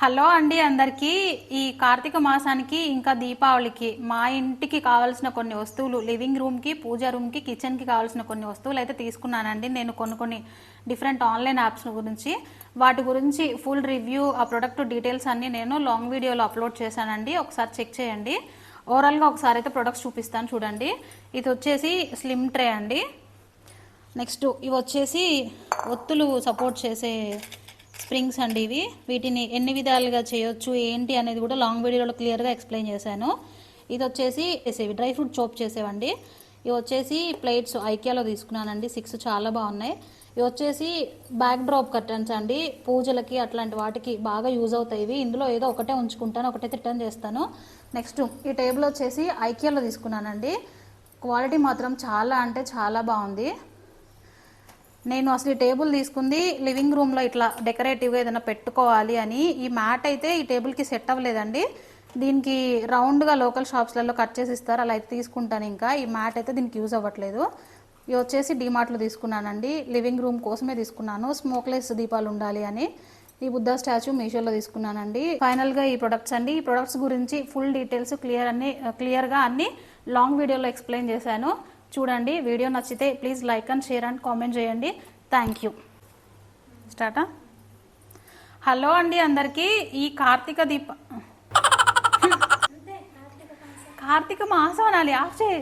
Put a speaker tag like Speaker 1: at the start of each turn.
Speaker 1: Hello అండి అందరికీ. ఈ కార్తీక మాసానికి ఇంకా దీపావళికి మా ఇంటికి కావాల్సిన కొన్ని వస్తువులు, లివింగ్ రూమ్కి, పూజ రూమ్కి, కిచెన్కి కావాల్సిన కొన్ని వస్తువులు అయితే తీసుకున్నానండి. నేను కొన్ని డిఫరెంట్ ఆన్లైన్ యాప్స్ గురించి, వాటి గురించి ఫుల్ రివ్యూ, ఆ ప్రొడక్ట్ డీటెయిల్స్ అన్నీ నేను లాంగ్ వీడియోలో అప్లోడ్ చేశానండి. ఒకసారి చెక్ చేయండి. ఓవరాల్గా ఒకసారి అయితే ప్రొడక్ట్స్ చూపిస్తాను చూడండి. ఇది వచ్చేసి స్లిమ్ ట్రే అండి. నెక్స్ట్ ఇవి వచ్చేసి ఒత్తులు సపోర్ట్ చేసే స్ప్రింగ్స్ అండి. వీటిని ఎన్ని విధాలుగా చేయొచ్చు ఏంటి అనేది కూడా లాంగ్ వీడియోలో క్లియర్గా ఎక్స్ప్లెయిన్ చేశాను. ఇది వచ్చేసి చేసేవి డ్రై ఫ్రూట్ చోప్ చేసేవండి. ఇవి వచ్చేసి ప్లేట్స్ ఐకియాలో తీసుకున్నానండి. 6 చాలా బాగున్నాయి. ఇవి వచ్చేసి బ్యాక్ డ్రాప్ కర్టన్స్ అండి. పూజలకి అట్లాంటి వాటికి బాగా యూజ్ అవుతాయి. ఇందులో ఏదో ఒకటే ఉంచుకుంటాను, ఒకటైతే రిటర్న్ చేస్తాను. నెక్స్ట్ ఈ టేబుల్ వచ్చేసి ఐకియాలో తీసుకున్నానండి. క్వాలిటీ మాత్రం చాలా అంటే చాలా బాగుంది. నేను అసలు ఈ టేబుల్ తీసుకుంది లివింగ్ రూమ్లో ఇట్లా డెకరేటివ్గా ఏదైనా పెట్టుకోవాలి అని. ఈ మ్యాట్ అయితే ఈ టేబుల్కి సెట్ అవ్వలేదండి. దీనికి రౌండ్గా లోకల్ షాప్స్లలో కట్ చేసి ఇస్తారు, అలా అయితే తీసుకుంటాను. ఇంకా ఈ మ్యాట్ అయితే దీనికి యూజ్ అవ్వట్లేదు. ఇవి వచ్చేసి డీమార్ట్లో తీసుకున్నానండి. లివింగ్ రూమ్ కోసమే తీసుకున్నాను, స్మోక్లెస్ దీపాలు ఉండాలి అని. ఈ బుద్ధ స్టాచ్యూ మీషోలో తీసుకున్నానండి. ఫైనల్గా ఈ ప్రొడక్ట్స్ అండి. ఈ ప్రొడక్ట్స్ గురించి ఫుల్ డీటెయిల్స్ క్లియర్గా అన్ని లాంగ్ వీడియోలో ఎక్స్ప్లెయిన్ చేశాను. చూడండి. వీడియో నచ్చితే please like and share and comment చేయండి. Thank you. స్టార్టా. హలో అండి అందరికీ. ఈ కార్తీక మాసం అనాలి. ఆఫ్ చేయి.